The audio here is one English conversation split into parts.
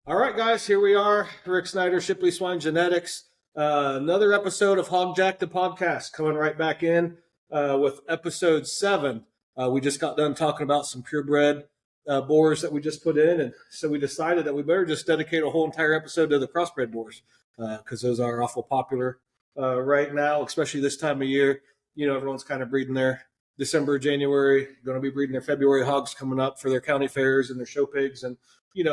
All right, guys, here we are. Rick Snyder, Shipley, Swine Genetics. Another episode of Hog Jack the podcast coming right back in with episode 7. We just got done talking about some purebred boars that we just put in, and so we decided that we better just dedicate a whole entire episode to the crossbred boars because those are awful popular right now, especially this time of year. You know, everyone's kind of breeding their December, January, going to be breeding their February hogs coming up for their county fairs and their show pigs and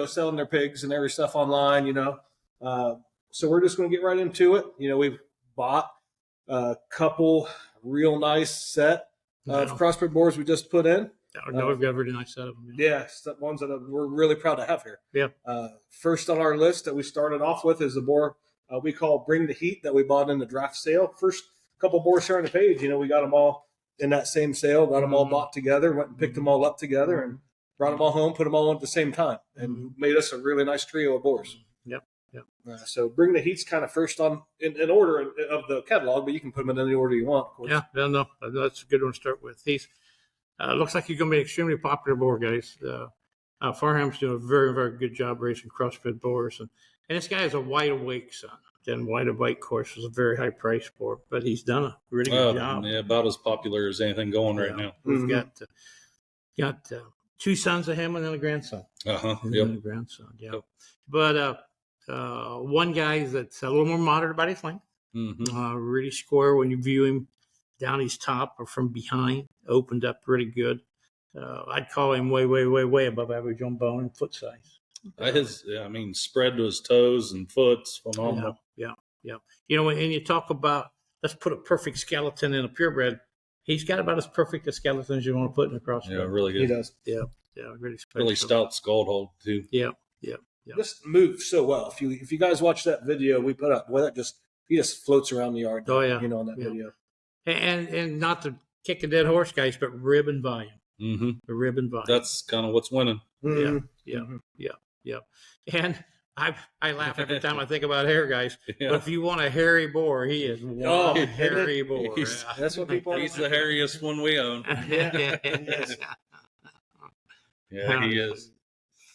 selling their pigs and every stuff online, So we're just going to get right into it. We've bought a couple real nice set of crossbred boars we just put in. We've got a really nice set of them. Yeah, ones that we're really proud to have here. Yeah. First on our list that we started off with is the boar we call Bring the Heat that we bought in the draft sale. First couple boars here on the page, we got them all in that same sale, got them all bought together, went and picked them all up together, and brought them all home, put them all in at the same time, and made us a really nice trio of boars. Yep. So Bring the Heat's kind of first on in order of the catalog, but you can put them in any order you want, of course. Yeah, no, that's a good one to start with. He's looks like he's going to be an extremely popular boar, guys. Farham's doing a very, very good job raising crossbred boars, and this guy is a wide awake son. And wide awake, of course, is a very high price boar, but he's done a really good job. Yeah, about as popular as anything going right now. We've got 2 sons of him and then a grandson. Yep. And a grandson, yeah. Yep. But one guy that's a little more moderate about his length, really square when you view him down his top or from behind, opened up really good. I'd call him way above average on bone and foot size. Spread to his toes and foot's phenomenal. Yeah. And you talk about, let's put a perfect skeleton in a purebred. He's got about as perfect a skeleton as you want to put in a crossbred. Yeah, really good. He does. Yeah, really special. Really stout skull hold too. Yeah. Just moves so well. If you guys watch that video we put up, boy, he just floats around the yard. Oh yeah, on that video. And not to kick a dead horse, guys, but rib and volume. Mm-hmm. The rib and volume. That's kind of what's winning. Yeah. And I laugh every time I think about hair, guys. Yeah. But if you want a hairy boar, he is one hairy boar. That's what people. He's the hairiest one we own. Yeah, he is.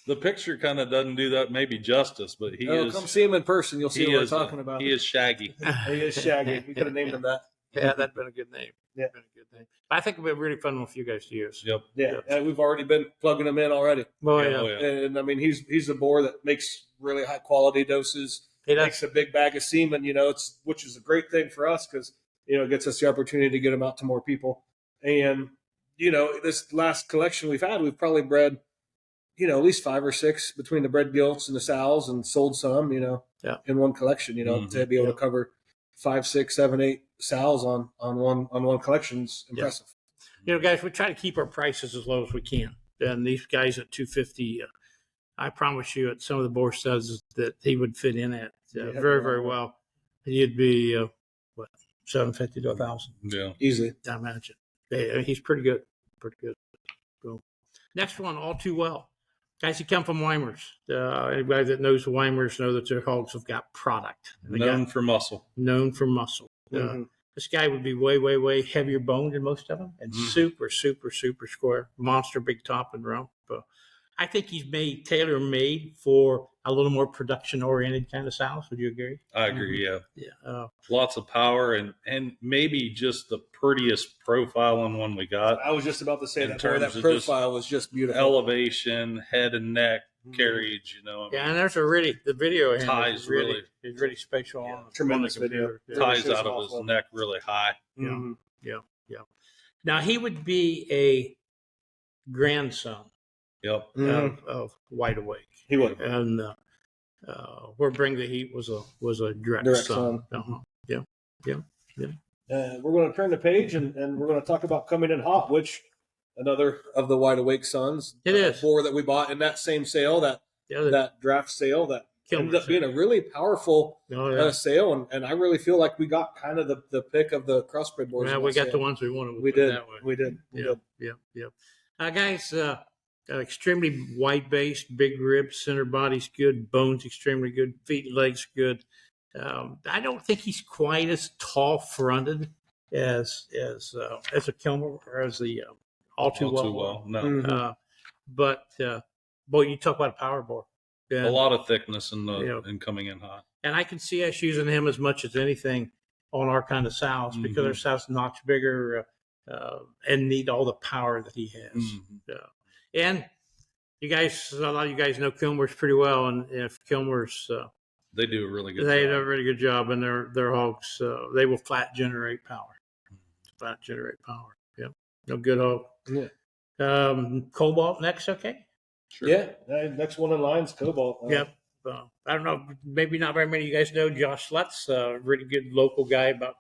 The picture kind of doesn't do that maybe justice, but he is. Come see him in person. You'll see what we're talking about. He is shaggy. He is shaggy. We could have named him that. Yeah, that'd been a good name. Yeah, been a good name. I think it'll be really fun one for you guys to use. Yep. Yeah, and we've already been plugging him in already. Oh, yeah. And I mean, he's a boar that makes really high quality doses. He makes a big bag of semen, which is a great thing for us because it gets us the opportunity to get him out to more people. And this last collection we've had, we've probably bred, at least 5 or 6 between the bred gilts and the sows, and sold some, in one collection. To be able to cover 5, 6, 7, 8 sows on one collection's impressive. Guys, we try to keep our prices as low as we can. And these guys at $250, I promise you, at some of the boar studs that he would fit in at very, very well. He'd be $750 to $1,000. Yeah, easily. I imagine. Yeah, he's pretty good. Cool. Next one, All Too Well. Guys, he come from Weimers. Anybody that knows Weimers know that their hogs have got product. Known for muscle. This guy would be way heavier boned than most of them, and super square, monster, big top and rump. I think he's tailor-made for a little more production-oriented kind of sows. Would you agree? I agree, yeah. Yeah. Lots of power and maybe just the prettiest profile in one we got. I was just about to say that profile was just beautiful. Elevation, head and neck, carriage, Yeah, and there's the video ties really spatial. Yeah, tremendous video. Ties out of his neck really high. Yeah. Now, he would be a grandson. Yep. Of Wide Awake. He would. And where Bring the Heat was a direct son. Yeah. We're going to turn the page and we're going to talk about Coming in Hot, which another of the Wide Awake sons. It is. 4 that we bought in that same sale, that draft sale that ended up being a really powerful sale. And I really feel like we got kind of the pick of the crossbred boars. Yeah, we got the ones we wanted. We did. Yeah. Guys, extremely wide-based, big ribs, center body's good, bones extremely good, feet and legs good. I don't think he's quite as tall-fronted as a Kilmer or as the All Too Well. No. But boy, you talk about a power boar. A lot of thickness in the Yeah. and coming in hot. And I can see us using him as much as anything on our kind of sows because our sows much bigger and need all the power that he has. And you guys, a lot of you guys know Kilmer's pretty well, and if Kilmer's, they do a really good. They job. do a really good job, and their hogs, they will flat generate power. Flat generate power. Yep, no good hog. Yeah. Cobalt next, okay. Sure. Yeah. Next one in line is Cobalt. Yep. I don't know. Maybe not very many of you guys know Josh Lutz, a really good local guy. About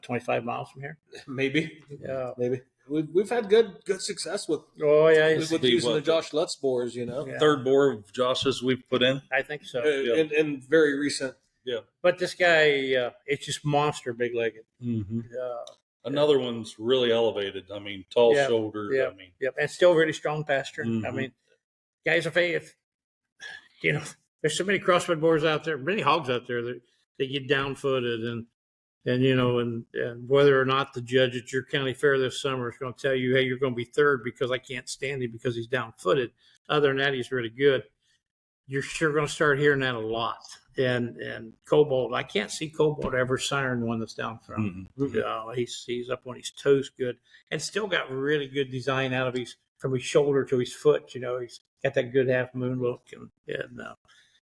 25 miles from here? Maybe. Yeah. Maybe. We've had good success with. Oh yeah, with using the Josh Lutz boars. You know, third boar of Josh's we've put in. I think so. In very recent. Yeah. But this guy, it's just monster big legged. Another one's really elevated. I mean, tall shouldered. I mean, and still really strong pasture. I mean, guys, if you know, there's so many crossbred boars out there, many hogs out there that get down footed and you know, and whether or not the judge at your county fair this summer is going to tell you, hey, you're going to be third because I can't stand him because he's down footed. Other than that, he's really good. You're sure going to start hearing that a lot. And Cobalt, I can't see Cobalt ever siren one that's down front. He's up on his toes good and still got really good design out of from his shoulder to his foot. You know, he's got that good half moon look, and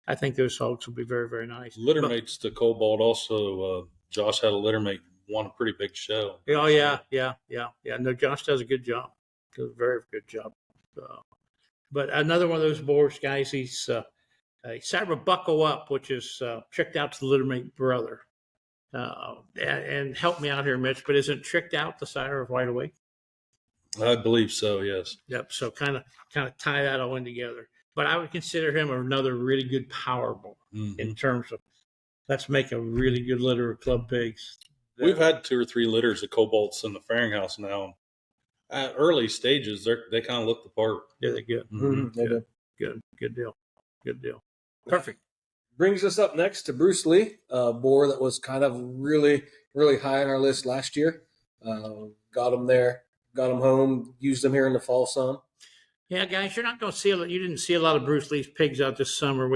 I think those hogs will be very, very nice. Littermates to Cobalt also. Josh had a littermate, won a pretty big show. Oh yeah. No, Josh does a good job. Does a very good job. But another one of those boars, guys. He's Cyber Buckle Up, which is tricked out to the littermate brother. And help me out here, Mitch. But isn't tricked out the sire of Wide Awake? I believe so. Yes. Yep. So kind of tie that all in together. But I would consider him another really good power bull in terms of let's make a really good litter of club pigs. We've had 2 or 3 litters of Cobalts in the fairing house now. At early stages, they kind of look the part. Yeah, they're good. They do. Good deal. Perfect. Brings us up next to Bruce Lee, a boar that was kind of really, really high on our list last year. Got him there, got him home, used him here in the fall some. Yeah, guys, you're not going to see you didn't see a lot of Bruce Lee's pigs out this summer.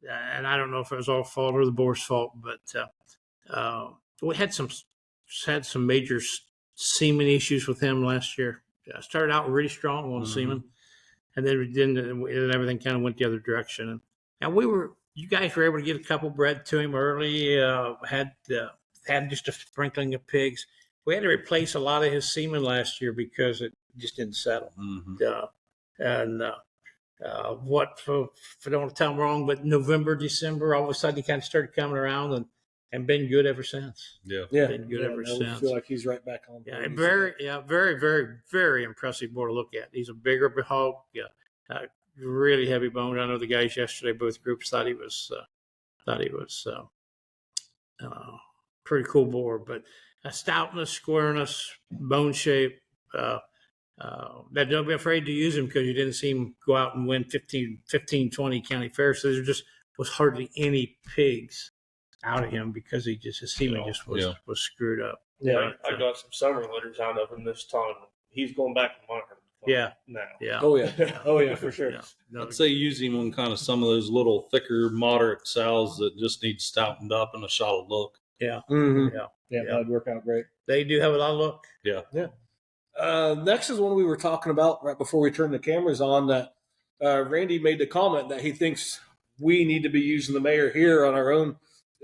And I don't know if it was all fault or the boar's fault, but we had some major semen issues with him last year. Started out really strong on semen, and then everything kind of went the other direction. And you guys were able to get a couple bred to him early. Had just a sprinkling of pigs. We had to replace a lot of his semen last year because it just didn't settle. What if I don't want to tell him wrong, but November, December, all of a sudden he kind of started coming around and been good ever since. Been good ever since. I feel like he's right back on. Very, very, very impressive boar to look at. He's a bigger hog, really heavy boned. I know the guys yesterday, both groups thought he was pretty cool boar, but stoutness, squareness, bone shape. That don't be afraid to use him because you didn't see him go out and win 15, 20 county fairs. So there just was hardly any pigs out of him because his semen was screwed up. Yeah, I got some summer litters out of him this time. He's going back to monitor. Now. Yeah. Oh yeah, for sure. Yeah. No, I'd say use him on kind of some of those little thicker, moderate sows that just need stoutened up and a shot of look. Yeah. That'd work out great. They do have a lot of look. Yeah. Next is one we were talking about right before we turned the cameras on. That Randy made the comment that he thinks we need to be using the mayor here on our own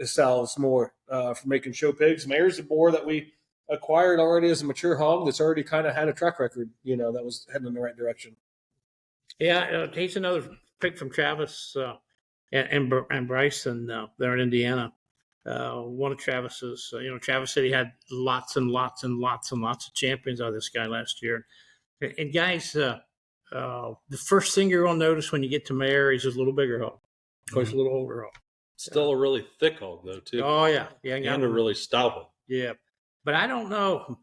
sows more for making show pigs. Mayor's a boar that we acquired already as a mature hog that's already kind of had a track record, that was heading in the right direction. Yeah, he's another pick from Travis and Bryson there in Indiana. One of Travis's, Travis said he had lots and lots and lots and lots of champions out of this guy last year. And guys, the first thing you're going to notice when you get to Mayor is his little bigger hog. Of course, a little older hog. Still a really thick hog, though, too. Oh, yeah. And a really stout one. Yeah. But I don't know,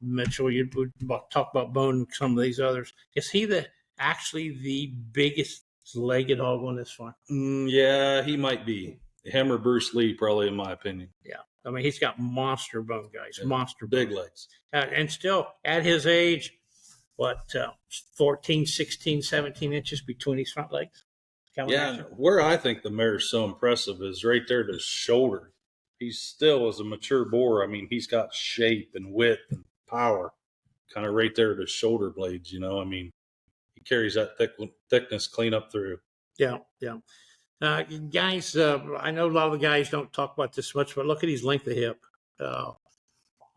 Mitchell. You would talk about Bone and some of these others. Is he actually the biggest legged hog on this farm? Yeah, he might be. Him or Bruce Lee, probably, in my opinion. Yeah. I mean, he's got monster bone, guys. Yeah. Monster big bone. legs. And still, at his age, 14, 16, 17 inches between his front legs. Yeah, where I think the mare is so impressive is right there to his shoulder. He's still, as a mature boar, I mean, he's got shape and width and power kind of right there to his shoulder blades, you know. I mean, he carries that thickness clean up through. Yeah. Guys, I know a lot of the guys don't talk about this much, but look at his length of hip.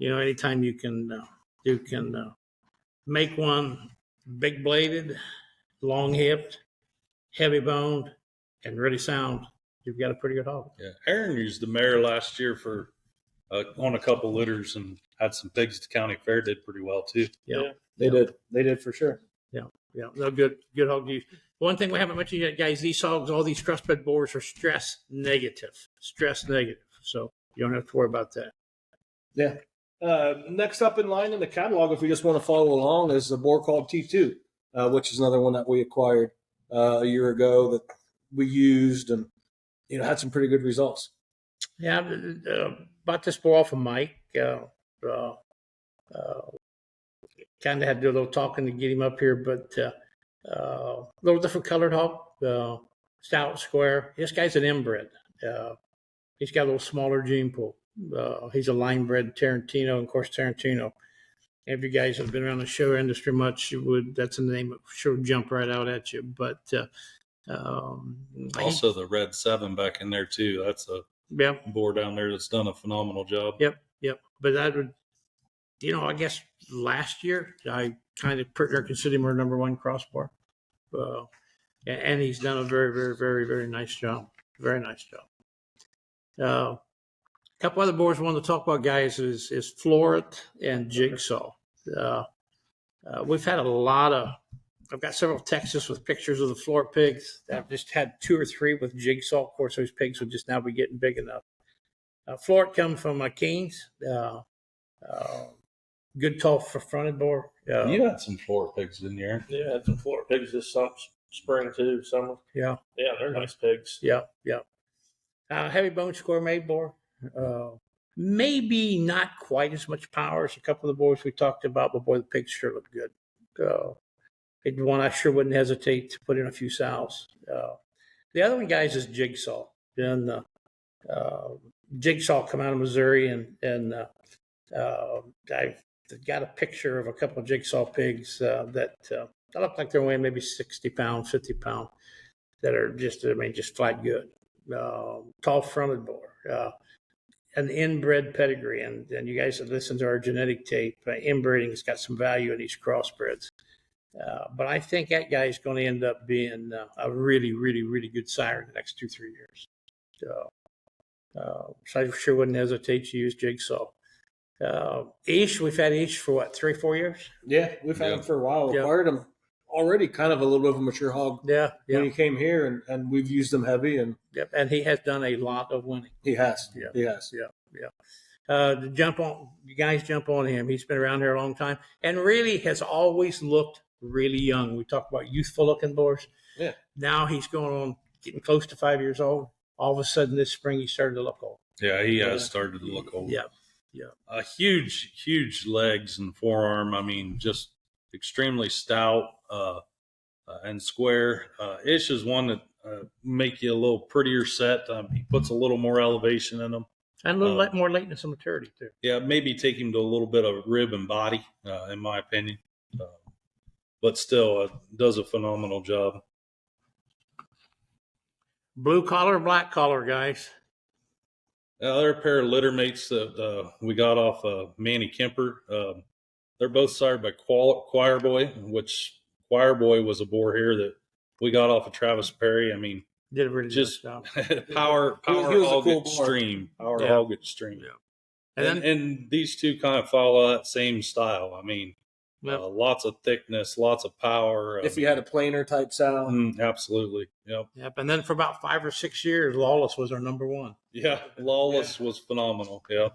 Anytime you can make one big bladed, long hipped, heavy boned, and really sound, you've got a pretty good hog. Yeah, Aaron used the mare last year for on a couple litters and had some pigs at the county fair. Did pretty well too. Yeah. They did for sure. Yeah, no, good hog use. One thing we haven't mentioned yet, guys, these hogs, all these crossbred boars are stress negative. So you don't have to worry about that. Yeah. Next up in line in the catalog, if we just want to follow along, is a boar called T2, which is another one that we acquired a year ago that we used and had some pretty good results. Yeah, bought this boar off of Mike. Kind of had to do a little talking to get him up here, but a little different colored hog, stout, square. This guy's an inbred. He's got a little smaller gene pool. He's a line bred Tarantino, and of course Tarantino. If you guys have been around the show industry much, that's a name that sure would jump right out at you. But also the Red 7 back in there too. That's a boar down there that's done a phenomenal job. Yep. But that would, I guess last year I kind of considered him our number one crossbar, and he's done a very, very, very, very nice job. Very nice job. A couple other boards I wanted to talk about, guys, is Floret and Jigsaw. We've had I've got several texts with pictures of the Floret pigs. I've just had 2 or 3 with Jigsaw. Of course, those pigs would just now be getting big enough. Floret come from Keynes. Good tall fronted boar. You had some Floret pigs, didn't you, Aaron? Yeah, I had some Floret pigs this spring too, summer. Yeah, they're nice pigs. Yeah. Heavy bone square made boar. Maybe not quite as much power as a couple of the boars we talked about, but boy, the pigs sure look good. One I sure wouldn't hesitate to put in a few sows. The other one, guys, is Jigsaw. And Jigsaw come out of Missouri, and I've got a picture of a couple of Jigsaw pigs that look like they're weighing maybe 60 pounds, 50 pounds, that are just flat good. Tall fronted boar. An inbred pedigree, and you guys have listened to our genetic tape. Inbreeding has got some value in these crossbreds. But I think that guy is going to end up being a really, really, really good sire in the next 2-3 years. So I sure wouldn't hesitate to use Jigsaw. We've had Ish for 3-4 years? Yeah, we've had him for a while. Acquired him already kind of a little bit of a mature hog when he came here, and we've used him heavy. And he has done a lot of winning. He has. You guys jump on him. He's been around here a long time and really has always looked really young. We talk about youthful looking boars. Yeah. Now he's going on getting close to 5 years old. All of a sudden this spring he started to look old. Yeah, he has started to look old. Yeah. Huge legs and forearm. I mean, just extremely stout and square. Ish is one that make you a little prettier set. He puts a little more elevation in them. And a little more lateness and maturity, too. Yeah, maybe take him to a little bit of rib and body, in my opinion. But still, does a phenomenal job. Blue collar, black collar, guys. They're a pair of litter mates that we got off Manny Kemper. They're both sired by Choir Boy, which Choir Boy was a boar here that we got off of Travis Perry. I mean, did a really just nice job. power hog cool extreme. Power hog extreme. Yeah. And these two kind of follow that same style. I mean, lots of thickness, lots of power. If you had a planer type sound. Absolutely. Yep. And then for about 5 or 6 years, Lawless was our number one. Yeah. Lawless was phenomenal. Yeah.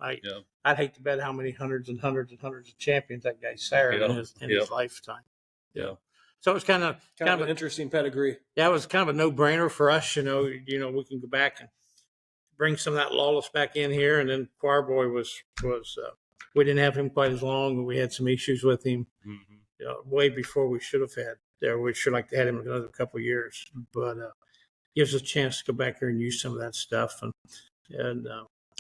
I'd hate to bet how many hundreds and hundreds and hundreds of champions that guy sired in his lifetime. Yeah. So it was kind of an interesting pedigree. Yeah, it was kind of a no-brainer for us. We can go back and bring some of that Lawless back in here. And then Choir Boy was we didn't have him quite as long, but we had some issues with him. Mm-hmm. way before we should have had. We should like to had him another couple of years, but gives us a chance to go back here and use some of that stuff. And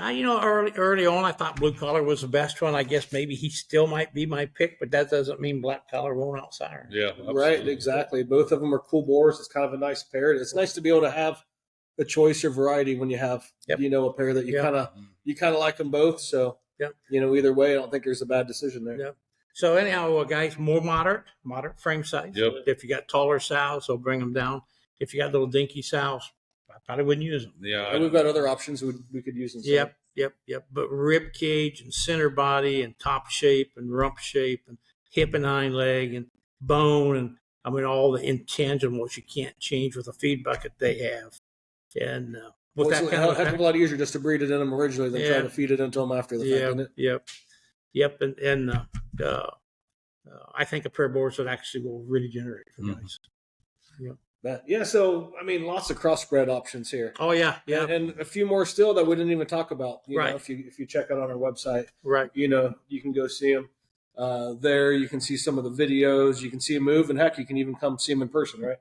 early on, I thought blue collar was the best one. I guess maybe he still might be my pick, but that doesn't mean black collar won't outside. Yeah, absolutely. Right, exactly. Both of them are cool boars. It's kind of a nice pair. It's nice to be able to have a choice or variety when you have, a pair that you kind of like them both. So, either way, I don't think there's a bad decision there. Yeah. So anyhow, guys, more moderate frame size. Yep. If you got taller sows, they'll bring them down. If you got little dinky sows, I probably wouldn't use them. Yeah, And we've got other options we could use instead. Yep. But rib cage and center body and top shape and rump shape and hip and hind leg and bone and all the intangibles you can't change with a feed bucket they have. And with Well, it's a heck of a lot easier just to breed it in them originally than try to feed it into them after the fact, isn't it? Yep. And I think a pair of boars that actually will really generate for guys. Yeah. So lots of crossbred options here. Oh yeah. And a few more still that we didn't even talk about. You Right. know, if you check it on our website, Right. You can go see them there. You can see some of the videos. You can see them move, and heck, you can even come see them in person, right?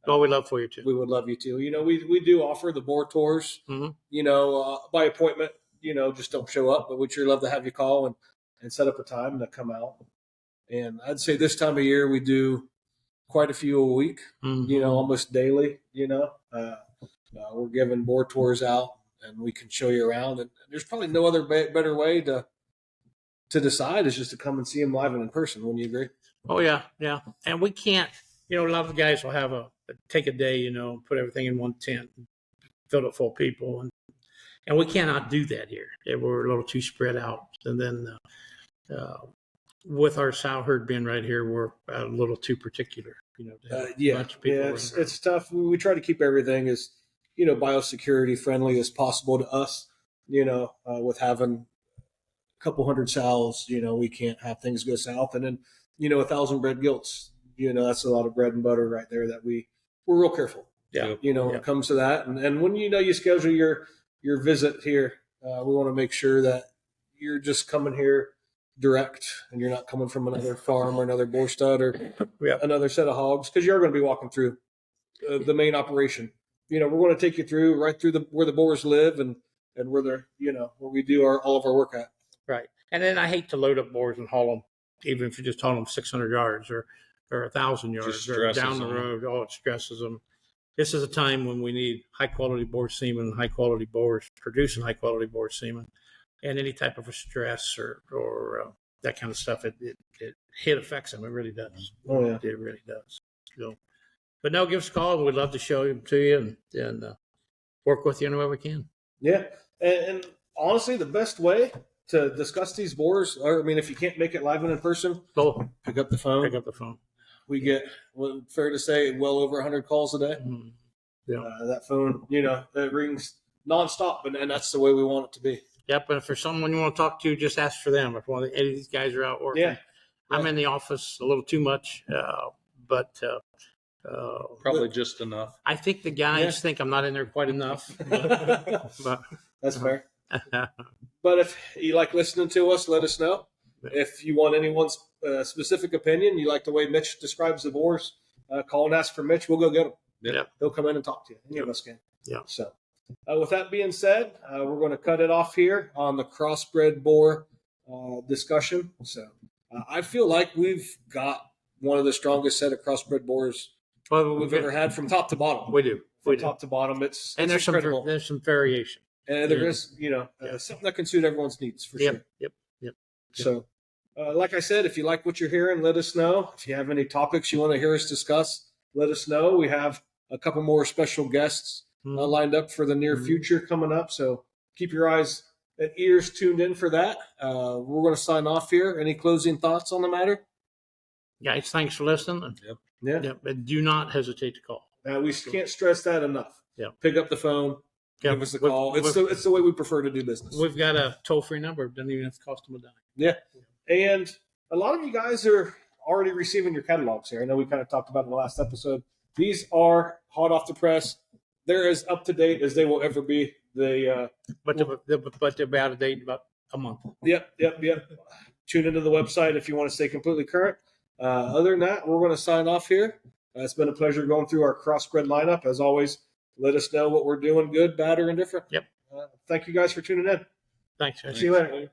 Oh, we'd love for you too. We would love you to. We do offer the boar tours. Mm-hmm. By appointment. Just don't show up, but we'd sure love to have you call and set up a time to come out. And I'd say this time of year we do quite a few a week. Mm-hmm. Almost daily. We're giving boar tours out, and we can show you around. And there's probably no other better way to decide is just to come and see them live and in person. Wouldn't you agree? Oh yeah. And we can't. A lot of the guys will have take a day, put everything in one tent, fill it full of people, and we cannot do that here. We're a little too spread out. And then with our sow herd being right here, we're a little too particular. It's tough. We try to keep everything as biosecurity friendly as possible to us. With having a couple hundred sows, we can't have things go south, and then 1,000 bred gilts. That's a lot of bread and butter right there that we're real careful. Yeah. When it comes to that. And when you schedule your visit here, we want to make sure that you're just coming here direct and you're not coming from another farm or another boar stud or another set of hogs, because you're going to be walking through the main operation. We're going to take you through where the boars live and where they're, where we do all of our work at. Right. And then I hate to load up boars and haul them, even if you just haul them 600 yards or 1,000 yards or down the road. Oh, it stresses them. This is a time when we need high quality boar semen, high quality boars producing high quality boar semen, and any type of a stress or that kind of stuff. It affects them. It really does. Oh yeah, it really does. So, but no, give us a call, and we'd love to show them to you and work with you any way we can. Yeah, and honestly, the best way to discuss these boars, if you can't make it live and in person, pick up the phone. We get, fair to say, well over 100 calls a day. Mm-hmm. Yeah. That phone, it rings nonstop, and that's the way we want it to be. Yep. And if there's someone you want to talk to, just ask for them. If any of these guys are out working, yeah. I'm in the office a little too much, but probably just enough. I think the guys think I'm not in there quite enough. But that's fair. But if you like listening to us, let us know. If you want anyone's specific opinion, you like the way Mitch describes the boars, call and ask for Mitch. We'll go get him. Yep. He'll come in and talk to you. Any of us can. Yeah. So with that being said, we're going to cut it off here on the crossbred boar discussion. So I feel like we've got one of the strongest set of crossbred boars we've ever had from top to bottom. We do. From top to bottom. It's there's incredible. There's some variation. And there is, something that can suit everyone's needs for sure. Yep. So, like I said, if you like what you're hearing, let us know. If you have any topics you want to hear us discuss, let us know. We have a couple more special guests lined up for the near future coming up. So keep your eyes and ears tuned in for that. We're going to sign off here. Any closing thoughts on the matter? Guys, thanks for listening. Yep. But do not hesitate to call. We can't stress that enough. Yeah. Pick up the phone. Give us a call. It's the way we prefer to do business. We've got a toll-free number. It doesn't even have to cost them a dime. Yeah. And a lot of you guys are already receiving your catalogs here. I know we kind of talked about in the last episode. These are hot off the press. They're as up to date as they will ever be. But they're out of date in about a month. Yep. Tune into the website if you want to stay completely current. Other than that, we're going to sign off here. It's been a pleasure going through our Crossbred lineup. As always, let us know what we're doing, good, bad, or indifferent. Yep. Thank you guys for tuning in. Thanks, guys. See you later.